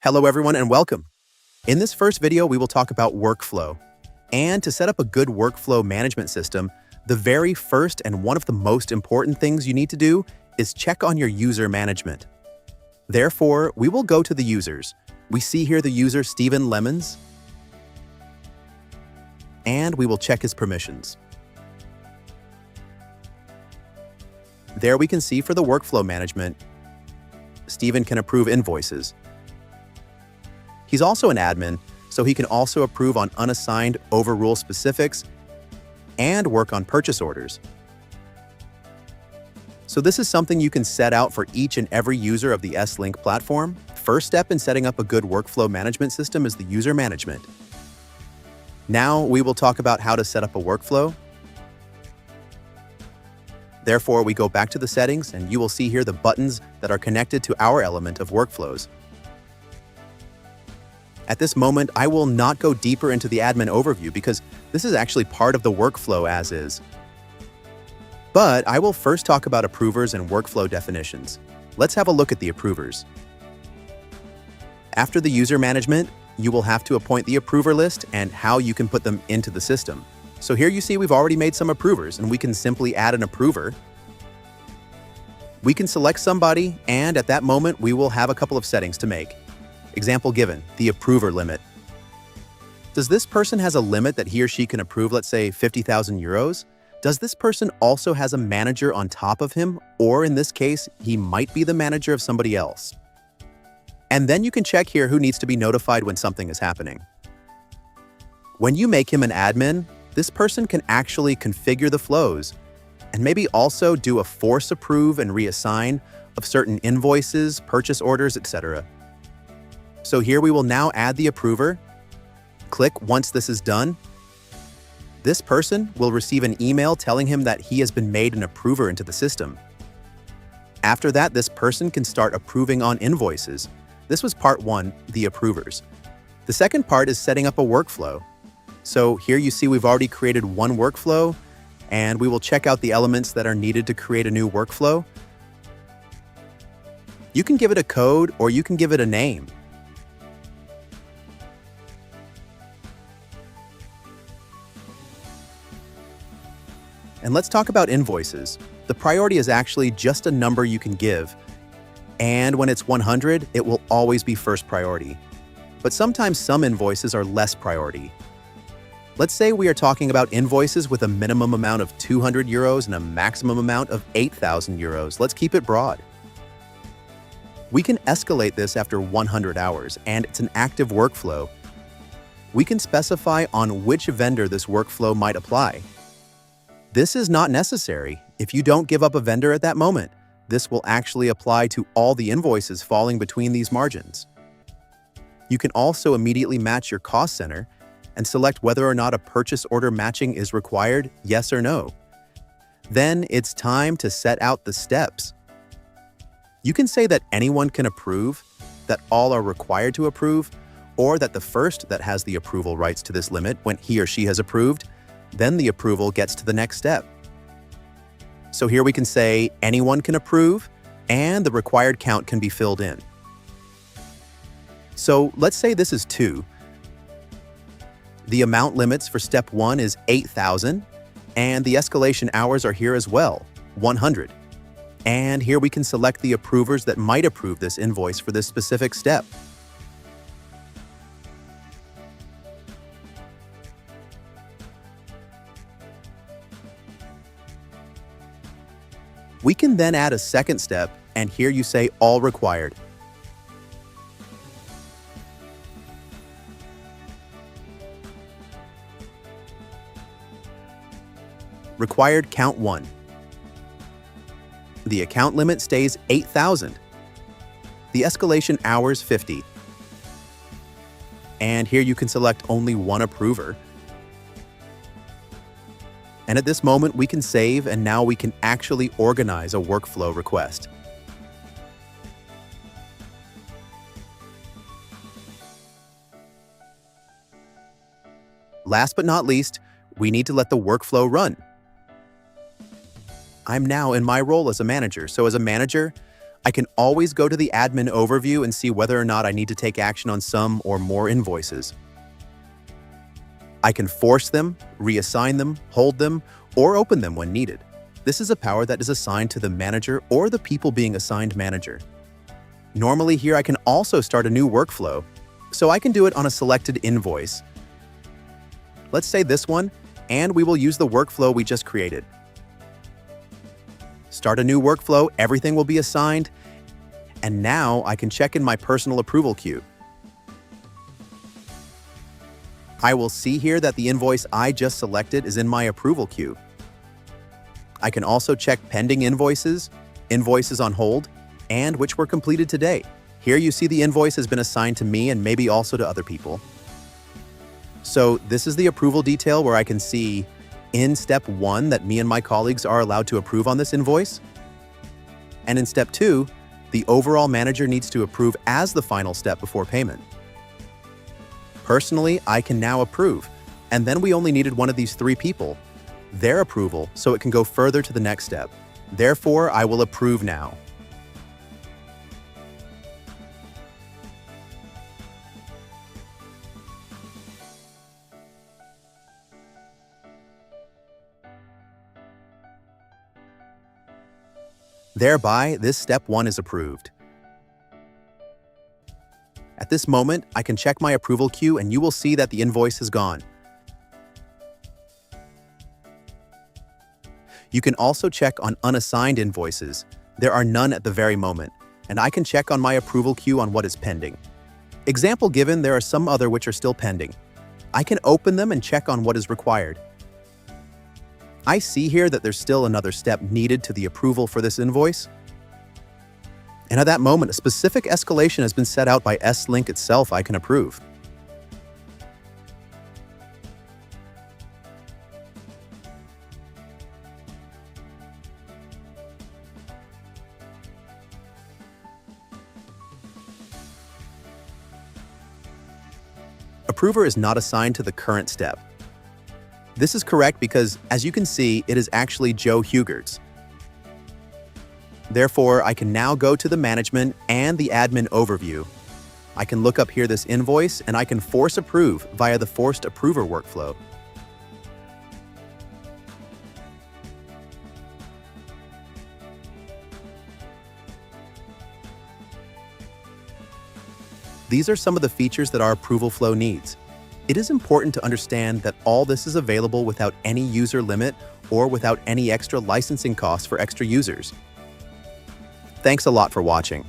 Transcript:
Hello everyone and welcome. In this first video, we will talk about workflow. And to set up a good workflow management system, the very first and one of the most important things you need to do is check on your user management. Therefore, we will go to the users. We see here the user Steven Lemons, and we will check his permissions. There we can see for the workflow management, Steven can approve invoices. He's also an admin, so he can also approve on unassigned overrule specifics and work on purchase orders. So this is something you can set out for each and every user of the S-Link platform. First step in setting up a good workflow management system is the user management. Now we will talk about how to set up a workflow. Therefore, we go back to the settings and you will see here the buttons that are connected to our element of workflows. At this moment, I will not go deeper into the admin overview because this is actually part of the workflow as is. But I will first talk about approvers and workflow definitions. Let's have a look at the approvers. After the user management, you will have to appoint the approver list and how you can put them into the system. So here you see we've already made some approvers and we can simply add an approver. We can select somebody and at that moment we will have a couple of settings to make. Example given, the approver limit. Does this person has a limit that he or she can approve, let's say 50,000 euros? Does this person also has a manager on top of him? Or in this case, he might be the manager of somebody else. And then you can check here who needs to be notified when something is happening. When you make him an admin, this person can actually configure the flows and maybe also do a force approve and reassign of certain invoices, purchase orders, etc. So here we will now add the approver. Click once this is done. This person will receive an email telling him that he has been made an approver into the system. After that, this person can start approving on invoices. This was part one, the approvers. The second part is setting up a workflow. So here you see we've already created one workflow, and we will check out the elements that are needed to create a new workflow. You can give it a code or you can give it a name. And let's talk about invoices. The priority is actually just a number you can give. And when it's 100, it will always be first priority. But sometimes some invoices are less priority. Let's say we are talking about invoices with a minimum amount of 200 euros and a maximum amount of 8,000 euros. Let's keep it broad. We can escalate this after 100 hours, and it's an active workflow. We can specify on which vendor this workflow might apply. This is not necessary. If you don't give up a vendor at that moment, this will actually apply to all the invoices falling between these margins. You can also immediately match your cost center and select whether or not a purchase order matching is required, yes or no. Then it's time to set out the steps. You can say that anyone can approve, that all are required to approve, or that the first that has the approval rights to this limit when he or she has approved, then the approval gets to the next step. So here we can say anyone can approve and the required count can be filled in. So let's say this is 2. The amount limits for step 1 is 8,000 and the escalation hours are here as well, 100. And here we can select the approvers that might approve this invoice for this specific step. We can then add a second step, and here you say all required. Required count 1. The account limit stays 8,000. The escalation hours 50. And here you can select only one approver. And at this moment, we can save, and now we can actually organize a workflow request. Last but not least, we need to let the workflow run. I'm now in my role as a manager, so as a manager, I can always go to the admin overview and see whether or not I need to take action on some or more invoices. I can force them, reassign them, hold them, or open them when needed. This is a power that is assigned to the manager or the people being assigned manager. Normally here I can also start a new workflow, so I can do it on a selected invoice. Let's say this one, and we will use the workflow we just created. Start a new workflow, everything will be assigned, and now I can check in my personal approval queue. I will see here that the invoice I just selected is in my approval queue. I can also check pending invoices, invoices on hold, and which were completed today. Here you see the invoice has been assigned to me and maybe also to other people. So this is the approval detail where I can see in step 1 that me and my colleagues are allowed to approve on this invoice. And in step 2, the overall manager needs to approve as the final step before payment. Personally, I can now approve, and then we only needed one of these 3 people, their approval, so it can go further to the next step. Therefore, I will approve now. Thereby, this step 1 is approved. At this moment, I can check my approval queue and you will see that the invoice is gone. You can also check on unassigned invoices. There are none at the very moment, and I can check on my approval queue on what is pending. Example given, there are some other which are still pending. I can open them and check on what is required. I see here that there's still another step needed to the approval for this invoice. And at that moment, a specific escalation has been set out by S-Link itself I can approve. Approver is not assigned to the current step. This is correct because, as you can see, it is actually Joe Hugerts. Therefore, I can now go to the management and the admin overview. I can look up here this invoice and I can force approve via the forced approver workflow. These are some of the features that our approval flow needs. It is important to understand that all this is available without any user limit or without any extra licensing costs for extra users. Thanks a lot for watching.